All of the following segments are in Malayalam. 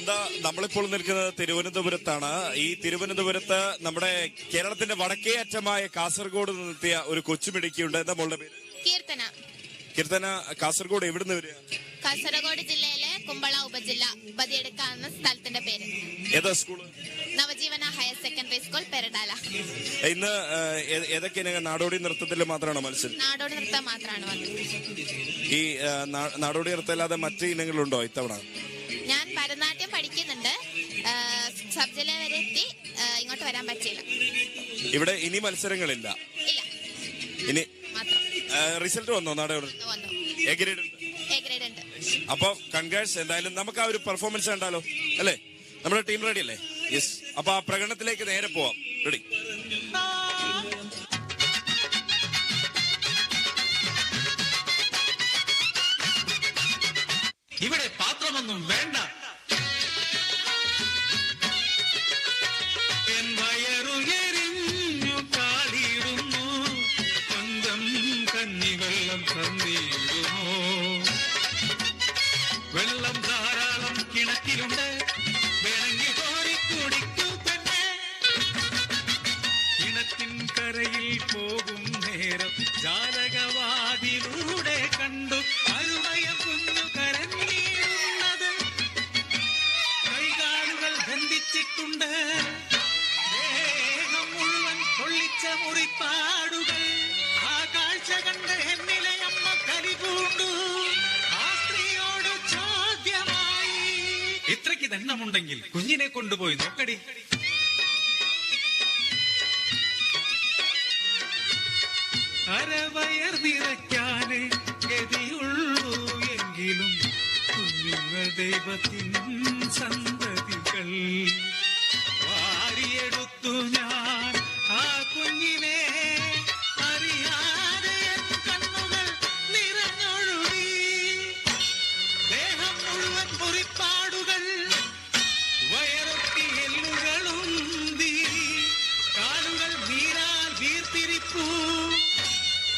വസന്ത, നമ്മളിപ്പോൾ നിൽക്കുന്നത് തിരുവനന്തപുരത്താണ്. ഈ തിരുവനന്തപുരത്ത് നമ്മുടെ കേരളത്തിന്റെ വടക്കേ അറ്റമായ കാസർഗോഡ് നിന്നെത്തിയ ഒരു കൊച്ചുമിടുക്കിയുണ്ട്. എന്താ മോളുടെ പേര്? കീർത്തന. കീർത്തന, കാസർഗോഡ് എവിടുന്ന് വരിക? കാസർഗോഡ് ജില്ലയിലെ കുമ്പള ഉപജില്ല ബദിയെടുക്കാവുന്ന സ്ഥലത്തിന്റെ പേര്. ഏതാ school? Navajeevana higher secondary school, Peradala. ഇന്ന് ഏതൊക്കെ നാടോടി നൃത്തത്തിൽ മാത്രമാണോ മത്സരം? നാടോടി നൃത്തം മാത്രമാണ് വന്നത്. ഈ നാടോടി നൃത്തം അല്ലാതെ മറ്റു ഇനങ്ങളുണ്ടോ ഇത്തവണ? ഞാൻ ഭരതനാട്യം പഠിക്കുന്നുണ്ട്. സബ് ജില്ല വരെ എത്തി, ഇങ്ങോട്ട് വരാൻ പറ്റിയില്ല. ഇവിടെ ഇനി മത്സരങ്ങളില്ല? ഇല്ല, ഇനി മാത്രം. റിസൾട്ട് വന്നോ? നാടോടി വന്നു. എ ഗ്രേഡ് ഉണ്ട്. എ ഗ്രേഡ് ഉണ്ട്. അപ്പൊ കൺഗ്രാറ്റ്സ്. എന്തായാലും നമുക്ക് ആ ഒരു പെർഫോമൻസ് കണ്ടാലോ? അല്ലേ? നമ്മുടെ ടീം റെഡി അല്ലേ? യെസ്. അപ്പൊ ആ പ്രകടനത്തിലേക്ക് നേരെ പോവാം. റെഡി? ഇവിടെ പാത്രമൊന്നും വേണ്ട. എൻ വയറുയെരിഞ്ഞു കാളിയിടുന്നു, സ്വന്തം കഞ്ഞിവെള്ളം തന്നിടുമോ? വെള്ളം ധാരാളം കിണറ്റിലുണ്ട്, വേണമെങ്കിൽ കോരി കുടിക്കൂ പെണ്ണെ. കിണറ്റിൻ കരയിൽ പോകും നേരം ജാലകവാതിലൂടെ കണ്ടു അരുമയ കുഞ്ഞു കരഞ്ഞിടുന്നത്. കൈകാലുകൾ ബന്ധിച്ചിട്ടുണ്ട്, ദേഹം മുഴുവൻ പൊള്ളിച്ച മുറിപ്പാടുകൾ. ആ കാഴ്ച കണ്ട് എന്നിലെ അമ്മ കലിപൂണ്ടു. ആ സ്ത്രീയോട് ചോദ്യമായി, ഇത്രയ്ക്ക് ദണ്ണമുണ്ടെങ്കിൽ കുഞ്ഞിനെ കൊണ്ടുപോയി നോക്കടി. അരവയർ നിറയ്ക്കാനേ ഗതിയുള്ളൂ എങ്കിലും കുഞ്ഞുങ്ങൾ ദൈവത്തിൻ സന്തതികൾ. വാരിയെടുത്തു ഞാൻ ആ കുഞ്ഞിനെ, അറിയാതെ എൻ കണ്ണുകൾ നിറഞ്ഞൊഴുകി. ദേഹം മുഴുവൻ മുറിപ്പാടുകൾ, വയറൊട്ടി എല്ലുകളുന്തി. കാലുകൾ നീരാൽ വീർത്തിരിപ്പൂ,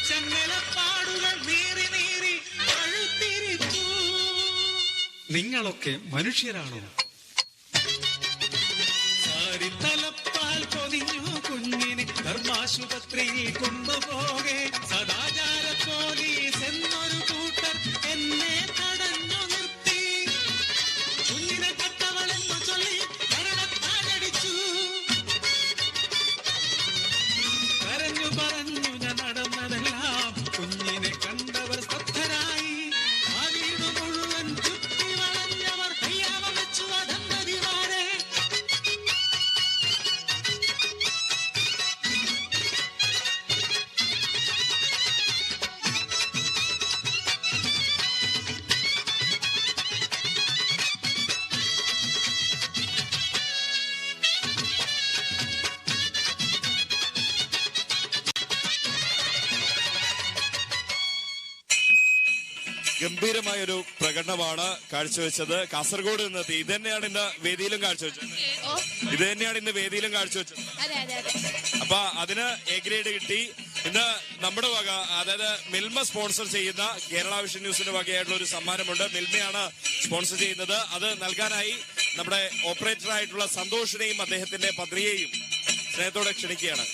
ചങ്ങലപ്പാടുകൾ നീറി നീറി പഴുത്തിരിപ്പൂ. നിങ്ങളൊക്കെ മനുഷ്യരാണോ? സാരിത്തലപ്പാൽ പൊതിഞ്ഞു കുഞ്ഞിനെ ധർമാശുപത്രിയിൽ കൊണ്ടുപോകെ. സദാചാര പോലീസ് എന്നൊരു കൂട്ടർ എന്നെ തടഞ്ഞു നിർത്തി. കുഞ്ഞിനെ കത്തവളെന്നു ചൊല്ലി ഭരണത്താലടിച്ചു. കരഞ്ഞു പറഞ്ഞു ഞാൻ നടന്നതെല്ലാം, കുഞ്ഞിനെ കണ്ടവർ സ്തബ്ധരായി. ആ വീട് മുഴുവൻ ചുറ്റി വളഞ്ഞവർ കയ്യാമം വെച്ചു അധന്തതിമാരെ. ഗംഭീരമായ ഒരു പ്രകടനമാണ് കാഴ്ചവെച്ചത്. കാസർഗോഡ് നിന്നെത്തി. ഇത് തന്നെയാണ് ഇന്ന് വേദിയിലും കാഴ്ചവെച്ചത്. ഇത് തന്നെയാണ് ഇന്ന് വേദിയിലും കാഴ്ചവെച്ചത്. അപ്പൊ അതിന് എ ഗ്രേഡ് കിട്ടി. ഇന്ന് നമ്മുടെ വക, അതായത് മിൽമ സ്പോൺസർ ചെയ്യുന്ന കേരള വിഷൻ ന്യൂസിന്റെ വകയായിട്ടുള്ള ഒരു സമ്മാനമുണ്ട്. മിൽമയാണ് സ്പോൺസർ ചെയ്യുന്നത്. അത് നൽകാനായി നമ്മുടെ ഓപ്പറേറ്റർ ആയിട്ടുള്ള സന്തോഷിനെയും അദ്ദേഹത്തിന്റെ പത്നിയെയും സ്നേഹത്തോടെ ക്ഷണിക്കുകയാണ്.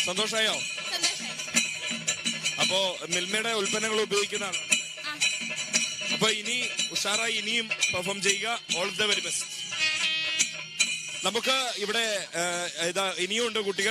സന്തോഷായോ? അപ്പോ മിൽമയുടെ ഉൽപ്പന്നങ്ങൾ ഉപയോഗിക്കുന്നതാണ്. അപ്പൊ ഇനി ഉഷാറായി ഇനിയും പെർഫോം ചെയ്യുക. All the very best. നമുക്ക് ഇവിടെ ഇനിയും ഉണ്ട് കുട്ടികൾ.